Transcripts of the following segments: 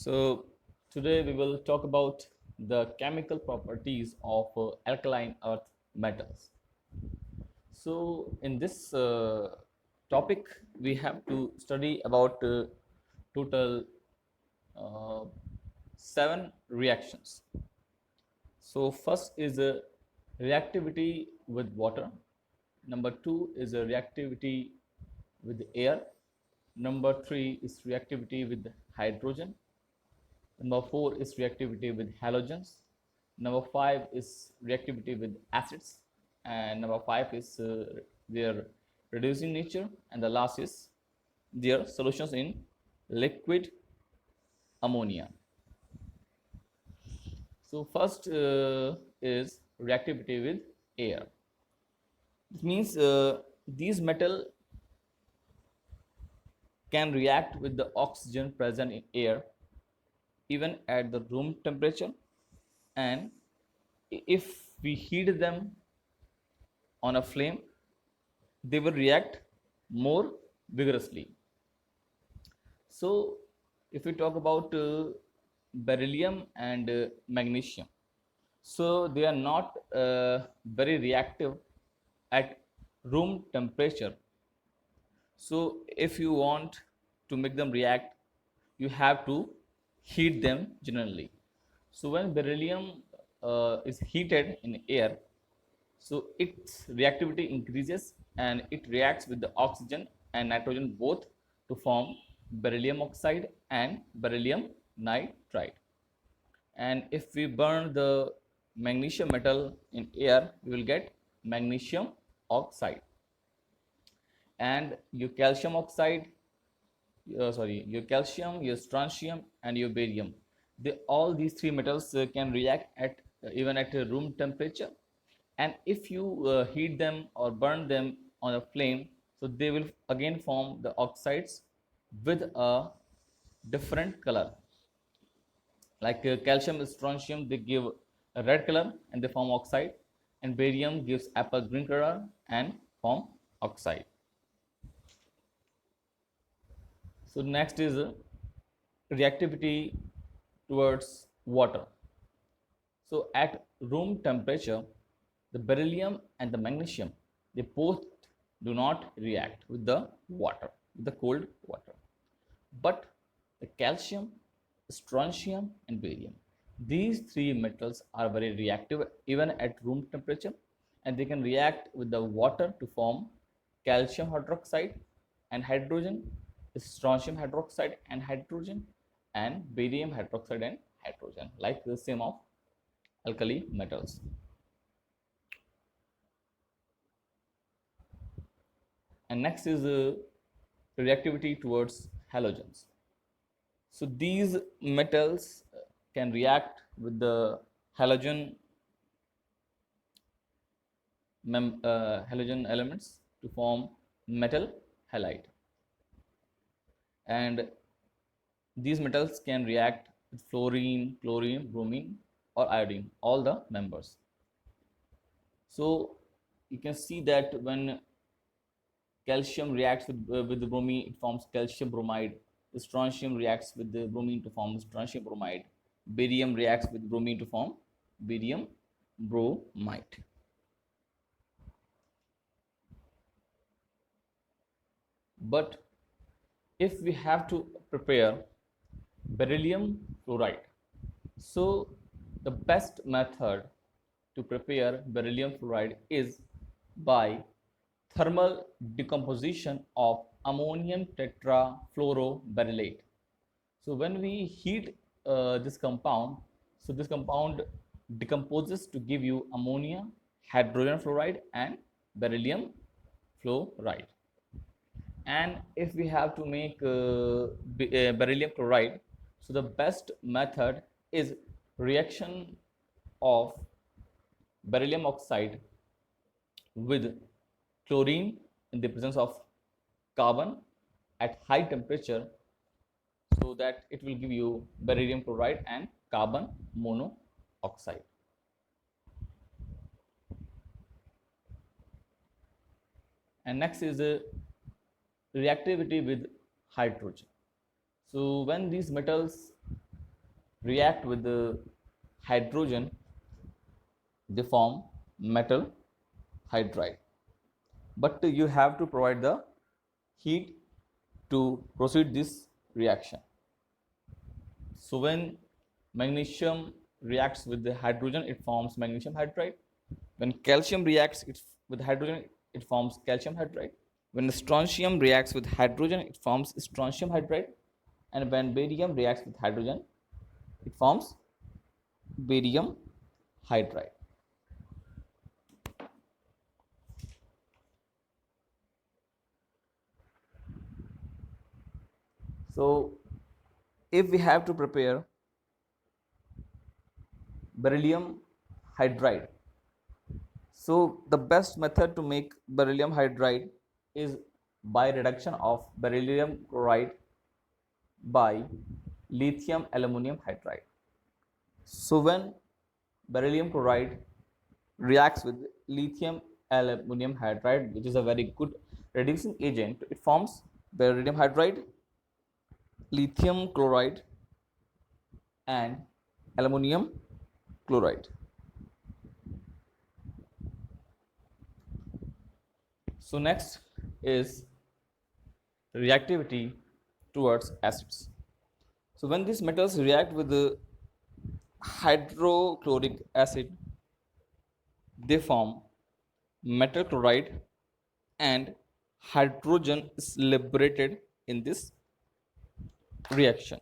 So today we will talk about the chemical properties of alkaline earth metals. So in this topic we have to study about total uh, 7 reactions. So first is a reactivity with water. Number 2 is a reactivity with air. Number 3 is reactivity with hydrogen. Number 4 is reactivity with halogens. Number 5 is reactivity with acids. And number 5 is their reducing nature. And the last is their solutions in liquid ammonia. So first is reactivity with air. It means these metal can react with the oxygen present in air even at the room temperature, and if we heat them on a flame they will react more vigorously. So if we talk about beryllium and magnesium, so they are not very reactive at room temperature. So if you want to make them react, you have to heat them generally. So when beryllium is heated in air, so its reactivity increases and it reacts with the oxygen and nitrogen both to form beryllium oxide and beryllium nitride. And if we burn the magnesium metal in air, we will get magnesium oxide. And your calcium oxide, your calcium, your strontium, and your barium. All these three metals can react at even at a room temperature. And if you heat them or burn them on a flame, so they will again form the oxides with a different color. Like calcium, strontium, they give a red color and they form oxide, and barium gives apple green color and form oxide. So next is reactivity towards water. So at room temperature, the beryllium and the magnesium, they both do not react with the water, with the cold water. But the calcium, strontium, and barium, these three metals are very reactive even at room temperature, and they can react with the water to form calcium hydroxide and hydrogen, strontium hydroxide and hydrogen, and barium hydroxide and hydrogen, like the same of alkali metals. And next is reactivity towards halogens. So these metals can react with the halogen halogen elements to form metal halide, and these metals can react with fluorine, chlorine, bromine, or iodine, all the members. So you can see that when calcium reacts with the bromine, it forms calcium bromide. The strontium reacts with the bromine to form strontium bromide. Barium reacts with bromine to form barium bromide. But if we have to prepare beryllium fluoride, so the best method to prepare beryllium fluoride is by thermal decomposition of ammonium tetrafluoroberylate. So when we heat this compound, so this compound decomposes to give you ammonia, hydrogen fluoride, and beryllium fluoride. And if we have to make beryllium chloride, so the best method is reaction of beryllium oxide with chlorine in the presence of carbon at high temperature, so that it will give you beryllium chloride and carbon monoxide. And next is a reactivity with hydrogen. So when these metals react with the hydrogen, they form metal hydride, but you have to provide the heat to proceed this reaction. So when magnesium reacts with the hydrogen, it forms magnesium hydride. When calcium reacts with hydrogen, it forms calcium hydride. When strontium reacts with hydrogen, it forms strontium hydride. And when barium reacts with hydrogen, it forms barium hydride. So if we have to prepare beryllium hydride, so the best method to make beryllium hydride is by reduction of beryllium chloride by lithium aluminum hydride. So when beryllium chloride reacts with lithium aluminum hydride, which is a very good reducing agent, it forms beryllium hydride, lithium chloride, and aluminum chloride. So next is reactivity towards acids. So when these metals react with the hydrochloric acid, they form metal chloride, and hydrogen is liberated in this reaction.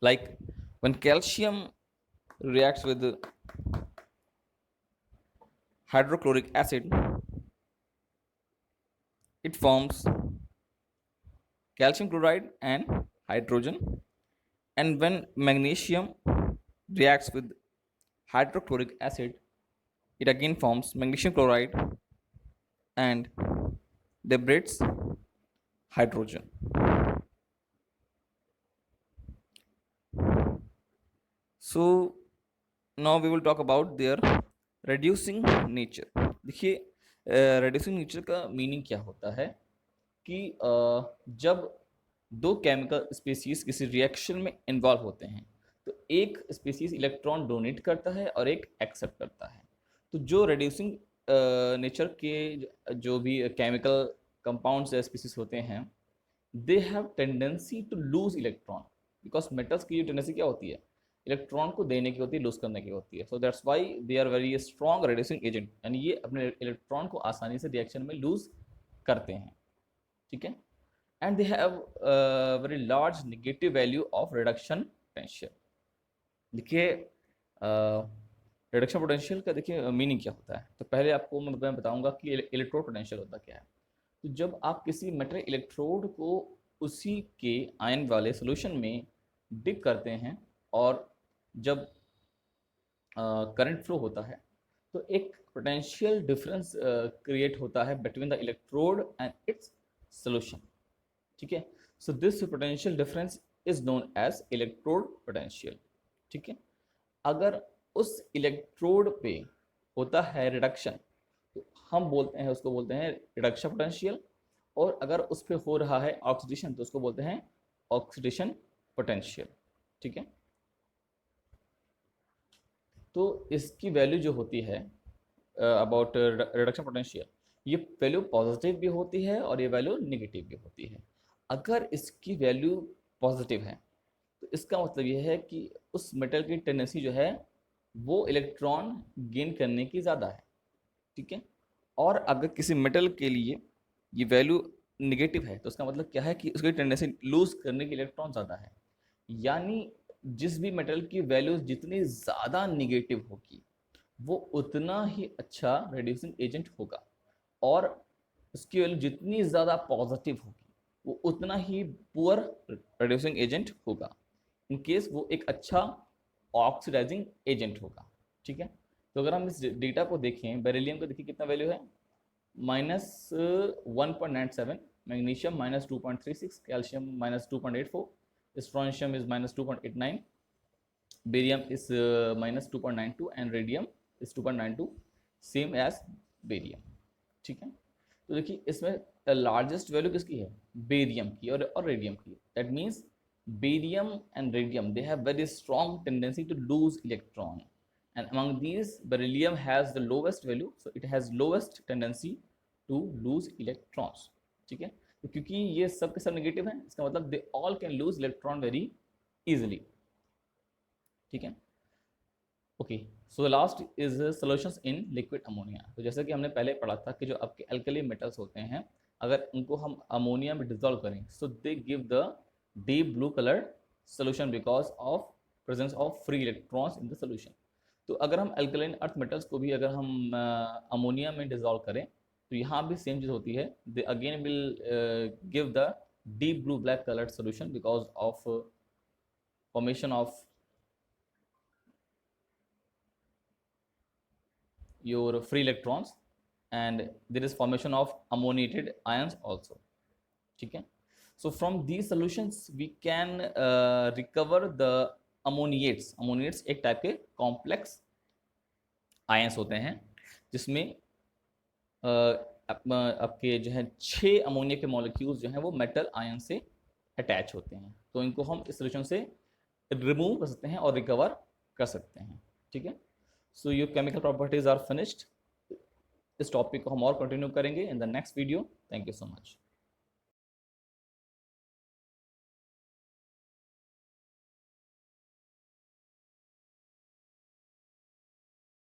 Like when calcium reacts with the hydrochloric acid, it forms calcium chloride and hydrogen. And when magnesium reacts with hydrochloric acid, it again forms magnesium chloride and liberates hydrogen. So now we will talk about their reducing nature. देखिए reducing nature का meaning क्या होता है कि जब दो chemical species किसी reaction में इन्वॉल्व होते हैं तो एक स्पीसीज इलेक्ट्रॉन डोनेट करता है और एक एक्सेप्ट करता है। तो जो रिड्यूसिंग नेचर के जो भी केमिकल कंपाउंड्स या स्पीसीज होते हैं, they have tendency to lose electron, because metals की टेंडेंसी क्या होती है, इलेक्ट्रॉन को देने की होती है, लूज करने की होती है। So that's why they are very strong reducing agent, यानी ये अपने इलेक्ट्रॉन को आसानी से रिएक्शन में लूज करते हैं। ठीक है, and they have very large negative value of reduction potential. देखिए रिडक्शन पोटेंशियल का देखिए मीनिंग क्या होता है। तो पहले आपको मैं बताऊंगा कि इलेक्ट्रोड पोटेंशियल होता क्या है। तो जब आप किसी मेटल इलेक्ट्रोड को उसी के आयन वाले सोल्यूशन में डिप करते हैं और जब करंट फ्लो होता है तो एक पोटेंशियल डिफरेंस क्रिएट होता है between the electrode and its solution. ठीक है, so this potential difference is known as electrode potential. ठीक है, अगर उस इलेक्ट्रोड पे होता है रिडक्शन तो हम बोलते हैं, उसको बोलते हैं रिडक्शन पोटेंशियल, और अगर उस पर हो रहा है ऑक्सीडेशन तो उसको बोलते हैं ऑक्सीडेशन पोटेंशियल। ठीक है, तो इसकी वैल्यू जो होती है अबाउट रिडक्शन पोटेंशियल, ये वैल्यू पॉजिटिव भी होती है और ये वैल्यू नेगेटिव भी होती है। अगर इसकी वैल्यू पॉजिटिव है तो इसका मतलब ये है कि उस मेटल की टेंडेंसी जो है वो इलेक्ट्रॉन गेन करने की ज़्यादा है। ठीक है, और अगर किसी मेटल के लिए ये वैल्यू निगेटिव है तो उसका मतलब क्या है कि उसकी टेंडेंसी लूज करने की इलेक्ट्रॉन ज़्यादा है। यानी जिस भी मेटल की वैल्यू जितनी ज़्यादा निगेटिव होगी वो उतना ही अच्छा रिड्यूसिंग एजेंट होगा, और उसकी वैल्यू जितनी ज़्यादा पॉजिटिव होगी वो उतना ही पुअर रिड्यूसिंग एजेंट होगा, इन केस वो एक अच्छा ऑक्सीडाइजिंग एजेंट होगा। ठीक है, तो अगर हम इस डेटा को देखें, बेरिलियम का देखिए कितना वैल्यू है, -1.97, magnesium -2.36, calcium -2.84, strontium is -2.89, barium is -2.92 and radium is 2.92, same as barium. ठीक है, तो देखिए इसमें लार्जेस्ट वैल्यू किसकी है, बेरियम की और रेडियम की। That means barium and radium, they have very strong tendency to lose electron, and among these beryllium has the lowest value, so it has lowest tendency to lose electrons. ठीक है, तो क्योंकि ये सब के सब नेगेटिव हैं, इसका मतलब they all can lose electron very easily. ठीक है. Okay, so the last is solutions in liquid ammonia. तो जैसे कि हमने पहले पढ़ा था कि जो आपके अल्कली मेटल्स होते हैं, अगर उनको हम अमोनिया में डिजोल्व करें, so they give the deep blue colour solution because of presence of free electrons in the solution. तो अगर हम अल्कलाइन अर्थ मेटल्स को भी अगर हम अमोनिया में डिजोल्व करें, तो यहाँ भी सेम चीज़ होती है. They again will give the deep blue black coloured solution because of formation of your free electrons, and there is formation of ammoniated ions also. ठीक है. So from these solutions we can recover the ammoniates. Ammoniates एक type के complex ions होते हैं जिसमें आपके जो है 6 अमोनिया के मॉलिक्यूल्स जो हैं वो मेटल आयन से अटैच होते हैं. तो इनको हम इस सोल्यूशन से रिमूव कर सकते हैं और रिकवर कर सकते हैं. ठीक है. So your chemical properties are finished. इस टॉपिक को हम और कंटिन्यू करेंगे in the next video. Thank you so much.